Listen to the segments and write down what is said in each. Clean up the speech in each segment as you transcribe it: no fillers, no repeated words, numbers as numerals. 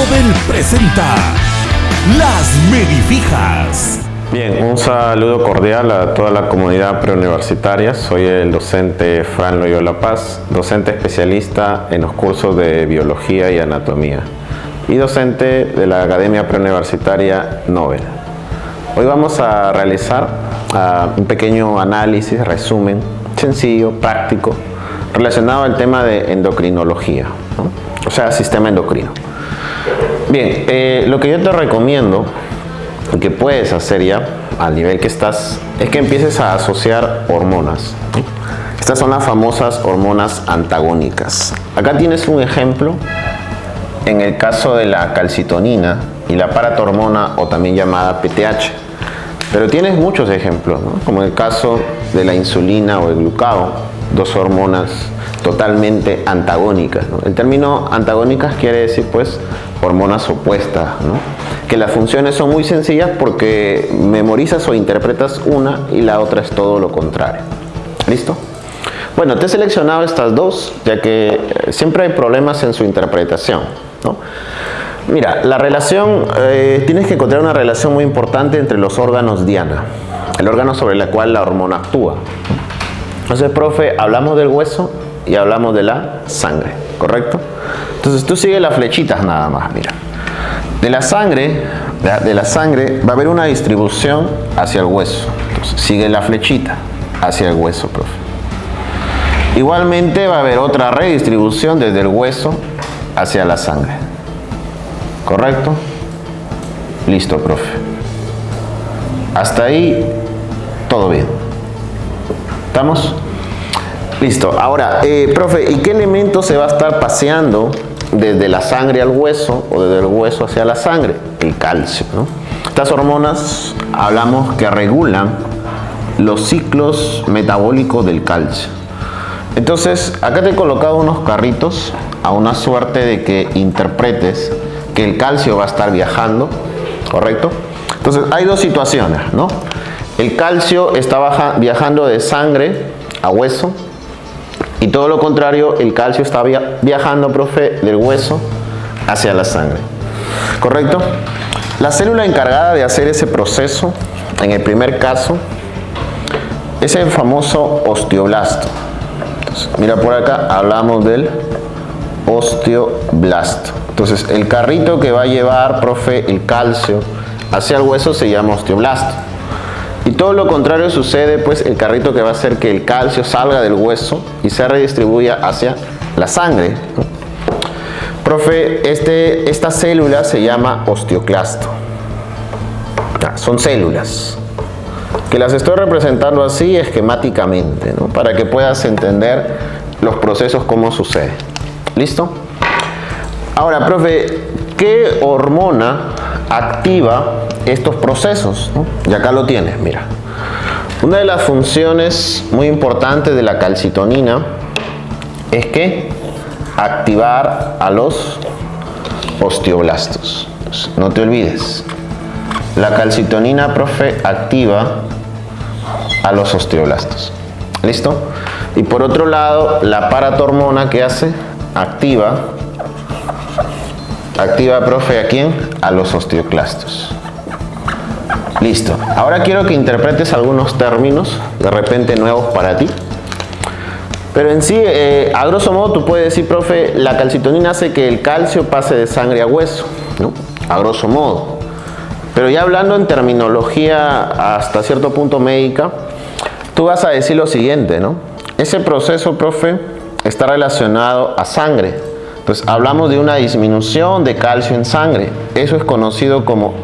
Nobel presenta Las Medifijas. Bien, un saludo cordial a toda la comunidad preuniversitaria. Soy el docente Fran Loyola Paz, docente especialista en los cursos de Biología y Anatomía y docente de la Academia Preuniversitaria Nobel. Hoy vamos a realizar un pequeño análisis, resumen, sencillo, práctico, relacionado al tema de endocrinología, ¿no? O sea, sistema endocrino. Bien, lo que yo te recomiendo, lo que puedes hacer ya, al nivel que estás, es que empieces a asociar hormonas. Estas son las famosas hormonas antagónicas. Acá tienes un ejemplo en el caso de la calcitonina y la paratormona, o también llamada PTH. Pero tienes muchos ejemplos, ¿no? Como el caso de la insulina o el glucagón, dos hormonas totalmente antagónicas, ¿no? El término antagónicas quiere decir, pues, hormonas opuestas, ¿no? Que las funciones son muy sencillas porque memorizas o interpretas una y la otra es todo lo contrario. ¿Listo? Bueno, te he seleccionado estas dos, ya que siempre hay problemas en su interpretación, ¿no? Mira, la relación, tienes que encontrar una relación muy importante entre los órganos diana, el órgano sobre el cual la hormona actúa. Entonces, profe, hablamos del hueso y hablamos de la sangre, ¿correcto? Entonces, tú sigues las flechitas nada más, mira. De la sangre va a haber una distribución hacia el hueso. Entonces, sigue la flechita hacia el hueso, profe. Igualmente va a haber otra redistribución desde el hueso hacia la sangre. ¿Correcto? Listo, profe. Hasta ahí, todo bien. ¿Estamos? Listo. Ahora, profe, ¿y qué elemento se va a estar paseando desde la sangre al hueso o desde el hueso hacia la sangre? El calcio, ¿no? Estas hormonas, hablamos que regulan los ciclos metabólicos del calcio. Entonces, acá te he colocado unos carritos a una suerte de que interpretes que el calcio va a estar viajando, ¿correcto? Entonces, hay dos situaciones, ¿no? El calcio está viajando de sangre a hueso, y todo lo contrario, el calcio está viajando, profe, del hueso hacia la sangre, ¿correcto? La célula encargada de hacer ese proceso, en el primer caso, es el famoso osteoblasto. Entonces, mira, por acá hablamos del osteoblasto. Entonces, el carrito que va a llevar, profe, el calcio hacia el hueso se llama osteoblasto. Y todo lo contrario sucede, pues, el carrito que va a hacer que el calcio salga del hueso y se redistribuya hacia la sangre, ¿no? Profe, esta célula se llama osteoclasto. Son células que las estoy representando así esquemáticamente, ¿no? Para que puedas entender los procesos, cómo sucede. ¿Listo? Ahora, profe, ¿qué hormona activa estos procesos, ¿no? Y acá lo tienes, mira. Una de las funciones muy importantes de la calcitonina es que activar a los osteoblastos. Entonces, no te olvides, la calcitonina, profe, activa a los osteoblastos. ¿Listo? Y por otro lado, la paratormona, ¿qué hace? Activa, profe, ¿a quién? A los osteoclastos. Listo. Ahora quiero que interpretes algunos términos, de repente nuevos para ti. Pero en sí, a grosso modo, tú puedes decir, profe, la calcitonina hace que el calcio pase de sangre a hueso, ¿no? A grosso modo. Pero ya hablando en terminología hasta cierto punto médica, tú vas a decir lo siguiente, ¿no? Ese proceso, profe, está relacionado a sangre. Entonces, hablamos de una disminución de calcio en sangre. Eso es conocido como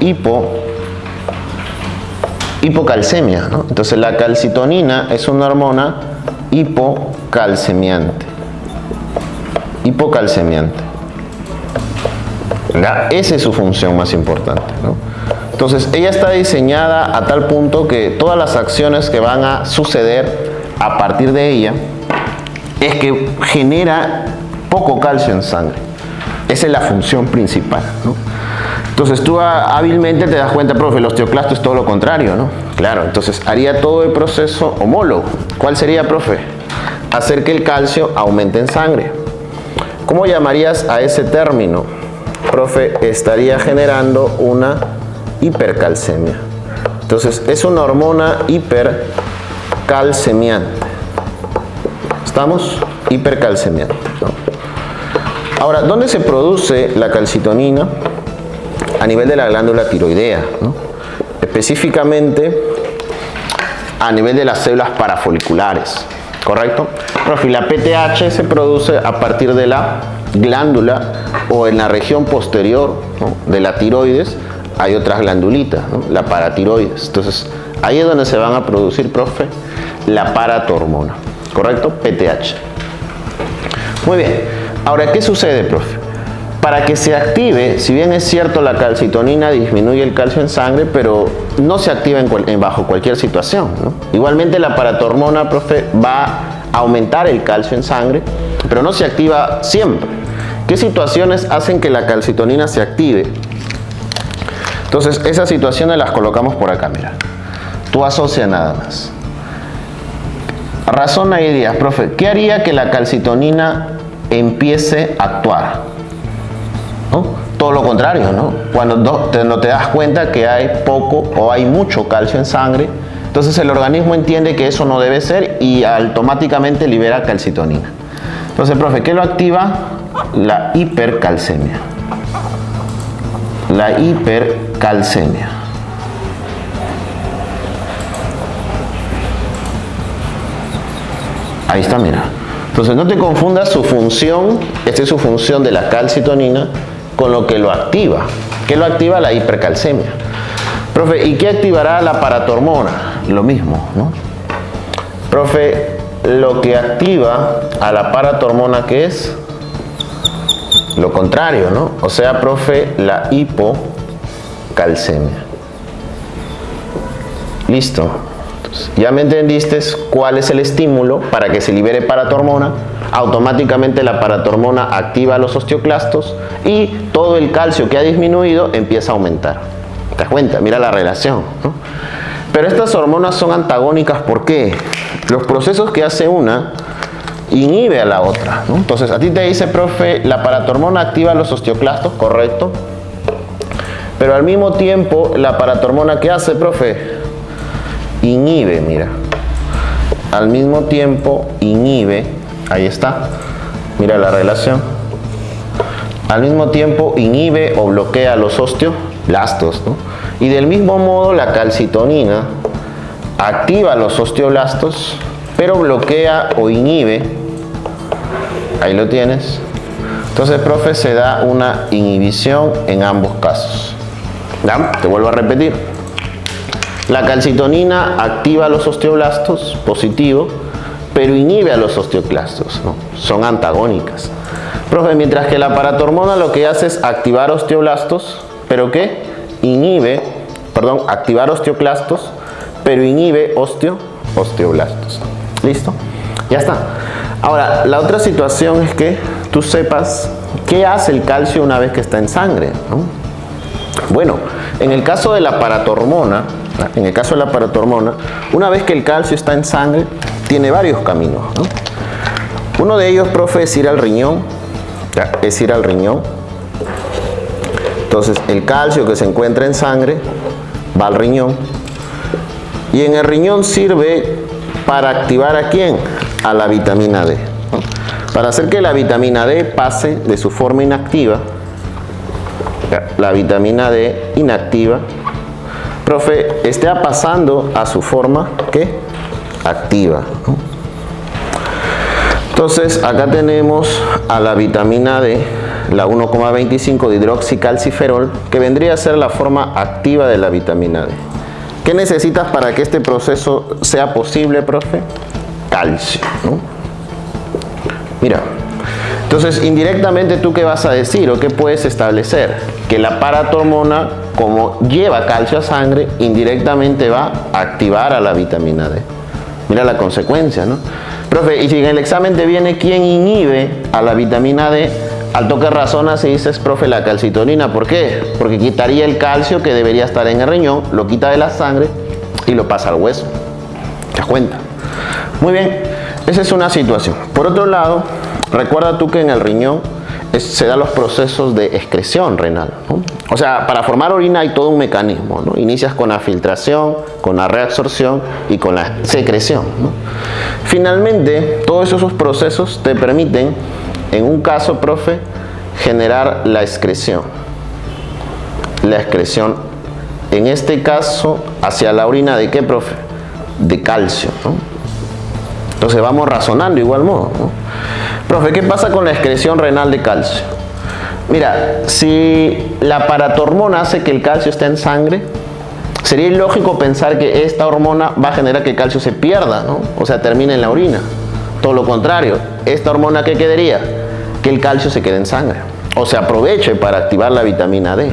hipocalcemia, ¿no? Entonces, la calcitonina es una hormona hipocalcemiante. Esa es su función más importante, ¿no? Entonces, ella está diseñada a tal punto que todas las acciones que van a suceder a partir de ella es que genera poco calcio en sangre. Esa es la función principal, ¿no? Entonces tú hábilmente te das cuenta, profe, el osteoclasto es todo lo contrario, ¿no? Claro, entonces haría todo el proceso homólogo. ¿Cuál sería, profe? Hacer que el calcio aumente en sangre. ¿Cómo llamarías a ese término? profe, estaría generando una hipercalcemia. Entonces, es una hormona hipercalcemiante. ¿Estamos? Hipercalcemiante, ¿no? Ahora, ¿dónde se produce la calcitonina? A nivel de la glándula tiroidea, ¿no? Específicamente a nivel de las células parafoliculares, ¿correcto? Profe, la PTH se produce a partir de la glándula o en la región posterior, ¿no?, de la tiroides. Hay otras glandulitas, ¿no?, la paratiroides. Entonces, ahí es donde se van a producir, profe, la paratormona, ¿correcto? PTH. Muy bien. Ahora, ¿qué sucede, profe? Para que se active, si bien es cierto la calcitonina disminuye el calcio en sangre, pero no se activa bajo cualquier situación, ¿no? Igualmente la paratormona, profe, va a aumentar el calcio en sangre, pero no se activa siempre. ¿Qué situaciones hacen que la calcitonina se active? Entonces, esas situaciones las colocamos por acá, mira. Tú asocia nada más. Razona ideas, profe. ¿Qué haría que la calcitonina empiece a actuar? ¿No? Todo lo contrario, ¿no? Cuando no te das cuenta que hay poco o hay mucho calcio en sangre, entonces el organismo entiende que eso no debe ser y automáticamente libera calcitonina. Entonces, profe, ¿qué lo activa? La hipercalcemia. La hipercalcemia. Ahí está, mira. Entonces, no te confundas su función, esta es su función de la calcitonina, con lo que lo activa. ¿Qué lo activa? La hipercalcemia. Profe, ¿y qué activará la paratormona? Lo mismo, ¿no? Profe, lo que activa a la paratormona, ¿qué es? Lo contrario, ¿no? O sea, profe, la hipocalcemia. Listo. Entonces, ya me entendiste cuál es el estímulo para que se libere paratormona. Automáticamente la paratormona activa los osteoclastos y todo el calcio que ha disminuido empieza a aumentar. ¿Te das cuenta? Mira la relación, ¿no? Pero estas hormonas son antagónicas. ¿Por qué? Los procesos que hace una inhibe a la otra, ¿no? Entonces, a ti te dice, profe, la paratormona activa los osteoclastos, correcto. Pero al mismo tiempo, la paratormona, ¿qué hace, profe? Inhibe, mira. Al mismo tiempo, inhibe. Ahí está, mira la relación. Al mismo tiempo inhibe o bloquea los osteoblastos, ¿no? Y del mismo modo la calcitonina activa los osteoblastos, pero bloquea o inhibe. Ahí lo tienes. Entonces, profe, se da una inhibición en ambos casos. ¿Ya? Te vuelvo a repetir. La calcitonina activa los osteoblastos, positivo, pero inhibe a los osteoclastos, ¿no? Son antagónicas. Profe, mientras que la paratormona lo que hace es activar osteoblastos, pero ¿qué? Activar osteoclastos, pero inhibe osteoblastos. ¿Listo? Ya está. Ahora, la otra situación es que tú sepas qué hace el calcio una vez que está en sangre, ¿no? Bueno, en el caso de la paratormona, una vez que el calcio está en sangre, tiene varios caminos, ¿no? Uno de ellos, profe, es ir al riñón. Entonces, el calcio que se encuentra en sangre va al riñón. Y en el riñón sirve para activar ¿a quién? A la vitamina D, ¿no? Para hacer que la vitamina D pase de su forma inactiva, la vitamina D inactiva, profe, esté pasando a su forma, ¿qué? Activa, ¿no? Entonces, acá tenemos a la vitamina D, la 1,25 de hidroxicalciferol, que vendría a ser la forma activa de la vitamina D. ¿Qué necesitas para que este proceso sea posible, profe? Calcio, ¿no? Mira, entonces indirectamente, ¿tú qué vas a decir o qué puedes establecer? Que la paratormona, como lleva calcio a sangre, indirectamente va a activar a la vitamina D. Mira la consecuencia, ¿no? Profe, y si en el examen te viene quién inhibe a la vitamina D, al toque razonas y dices, profe, la calcitonina. ¿Por qué? Porque quitaría el calcio que debería estar en el riñón, lo quita de la sangre y lo pasa al hueso. ¿Te das cuenta? Muy bien, esa es una situación. Por otro lado, recuerda tú que en el riñón se dan los procesos de excreción renal, ¿no? O sea, para formar orina hay todo un mecanismo, ¿no? Inicias con la filtración, con la reabsorción y con la secreción, ¿no? Finalmente, todos esos procesos te permiten, en un caso, profe, generar la excreción. La excreción, en este caso, hacia la orina, ¿de qué, profe? De calcio, ¿no? Entonces vamos razonando de igual modo, ¿no? Profe, ¿qué pasa con la excreción renal de calcio? Mira, si la paratormona hace que el calcio esté en sangre, sería ilógico pensar que esta hormona va a generar que el calcio se pierda, ¿no? O sea, termine en la orina. Todo lo contrario, esta hormona, ¿qué quedaría? Que el calcio se quede en sangre, o se aproveche para activar la vitamina D.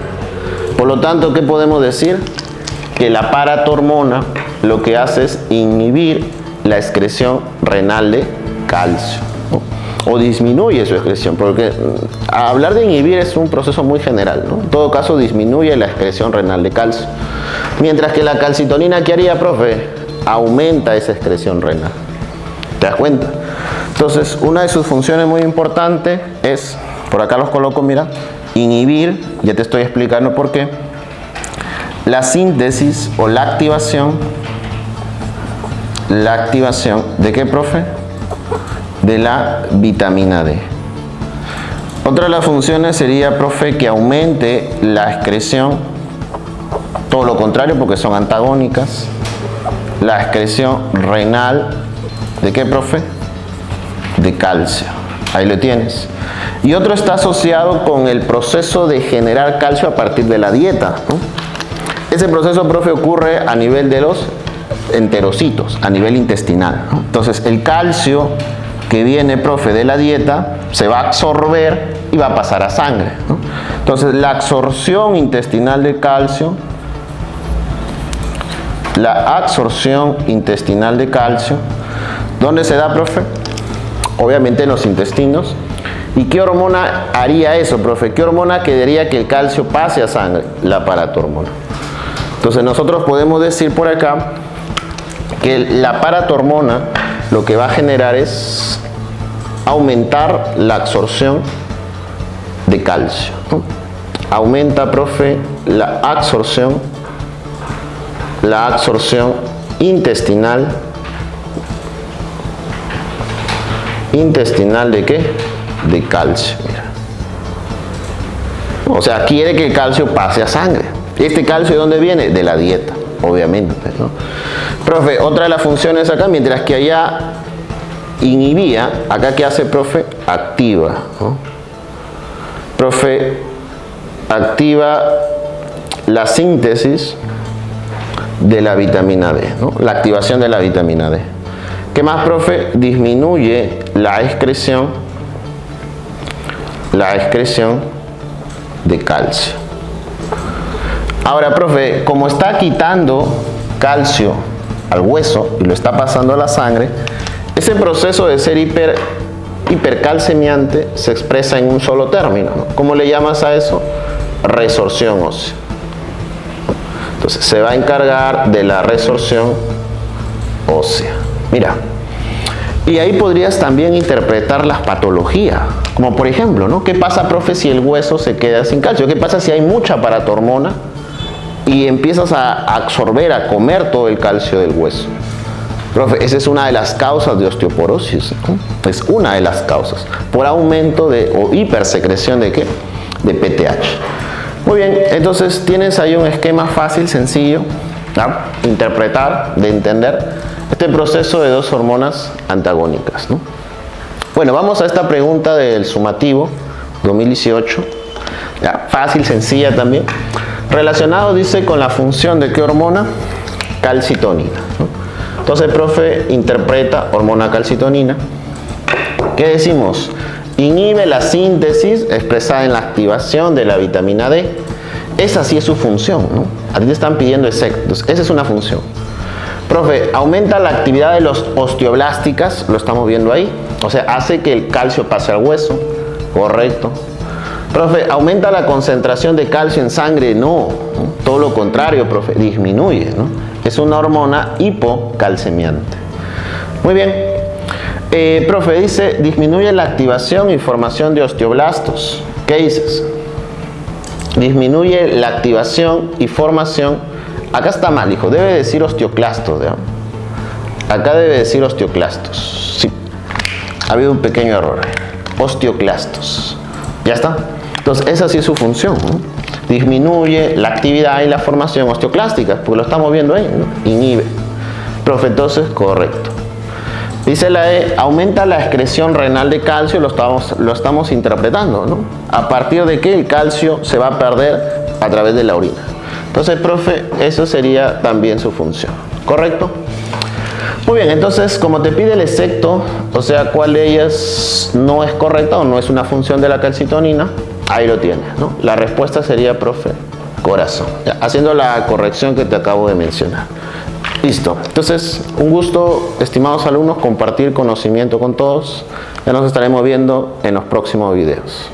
Por lo tanto, ¿qué podemos decir? Que la paratormona lo que hace es inhibir la excreción renal de calcio, ¿no? O disminuye su excreción, porque hablar de inhibir es un proceso muy general, ¿no? En todo caso, disminuye la excreción renal de calcio. Mientras que la calcitonina, ¿qué haría, profe? Aumenta esa excreción renal. ¿Te das cuenta? Entonces, una de sus funciones muy importantes es, por acá los coloco, mira, inhibir, ya te estoy explicando por qué, la síntesis o la activación, ¿de qué, profe? De la vitamina D. Otra de las funciones sería, profe, que aumente la excreción, todo lo contrario porque son antagónicas, la excreción renal, ¿de qué, profe? De calcio. Ahí lo tienes. Y otro está asociado con el proceso de generar calcio a partir de la dieta, ¿no? Ese proceso, profe, ocurre a nivel de los enterocitos, a nivel intestinal, ¿no? Entonces, el calcio que viene, profe, de la dieta se va a absorber y va a pasar a sangre, ¿no? Entonces, la absorción intestinal de calcio, ¿dónde se da, profe? Obviamente en los intestinos. ¿Y qué hormona haría eso, profe? ¿Qué hormona quedaría que el calcio pase a sangre? La paratormona. Entonces nosotros podemos decir por acá que la paratormona lo que va a generar es aumentar la absorción de calcio, ¿no? Aumenta, profe, la absorción intestinal. ¿Intestinal de qué? De calcio, mira. O sea, quiere que el calcio pase a sangre. ¿Este calcio de dónde viene? De la dieta, obviamente, ¿no? Profe, otra de las funciones acá, mientras que allá inhibía, acá ¿qué hace, profe? Activa, ¿no? Profe, activa la síntesis de la vitamina D, ¿no? La activación de la vitamina D. ¿Qué más, profe? Disminuye la excreción de calcio. Ahora, profe, como está quitando calcio al hueso y lo está pasando a la sangre, ese proceso de ser hipercalcemiante se expresa en un solo término, ¿no? ¿Cómo le llamas a eso? Resorción ósea. Entonces, se va a encargar de la resorción ósea. Mira, y ahí podrías también interpretar las patologías, como por ejemplo, ¿no? ¿Qué pasa, profe, si el hueso se queda sin calcio? ¿Qué pasa si hay mucha paratormona y empiezas a absorber, a comer todo el calcio del hueso? Profe, esa es una de las causas de osteoporosis, ¿no? Es una de las causas, por aumento o hipersecreción de ¿qué? De PTH. Muy bien, entonces tienes ahí un esquema fácil, sencillo, ¿no? Interpretar, de entender este proceso de dos hormonas antagónicas, ¿no? Bueno, vamos a esta pregunta del sumativo 2018, ya, fácil, sencilla también. Relacionado, dice, con la función de ¿qué hormona? Calcitonina, ¿no? Entonces, profe, interpreta hormona calcitonina. ¿Qué decimos? Inhibe la síntesis expresada en la activación de la vitamina D. Esa sí es su función, ¿no? A ti te están pidiendo exactos. Esa es una función. Profe, aumenta la actividad de los osteoblásticas, lo estamos viendo ahí. O sea, hace que el calcio pase al hueso. Correcto. Profe, ¿aumenta la concentración de calcio en sangre? No, ¿no? Todo lo contrario, profe, disminuye, ¿no? Es una hormona hipocalcemiante. Muy bien. Profe, dice, disminuye la activación y formación de osteoblastos. ¿Qué dices? Disminuye la activación y formación. Acá está mal, hijo. Debe decir osteoclastos. ¿Ya? Acá debe decir osteoclastos. Sí. Ha habido un pequeño error. Osteoclastos. ¿Ya está? Entonces, esa sí es su función, ¿no? Disminuye la actividad y la formación osteoclástica, porque lo estamos viendo ahí, ¿no? Inhibe. Profe, entonces, correcto. Dice la E, aumenta la excreción renal de calcio, lo estamos interpretando, ¿no? A partir de que el calcio se va a perder a través de la orina. Entonces, profe, eso sería también su función, ¿correcto? Muy bien, entonces, como te pide el excepto, o sea, cuál de ellas no es correcta o no es una función de la calcitonina, ahí lo tienes, ¿no? La respuesta sería, profe, corazón, ya, haciendo la corrección que te acabo de mencionar. Listo. Entonces, un gusto, estimados alumnos, compartir conocimiento con todos. Ya nos estaremos viendo en los próximos videos.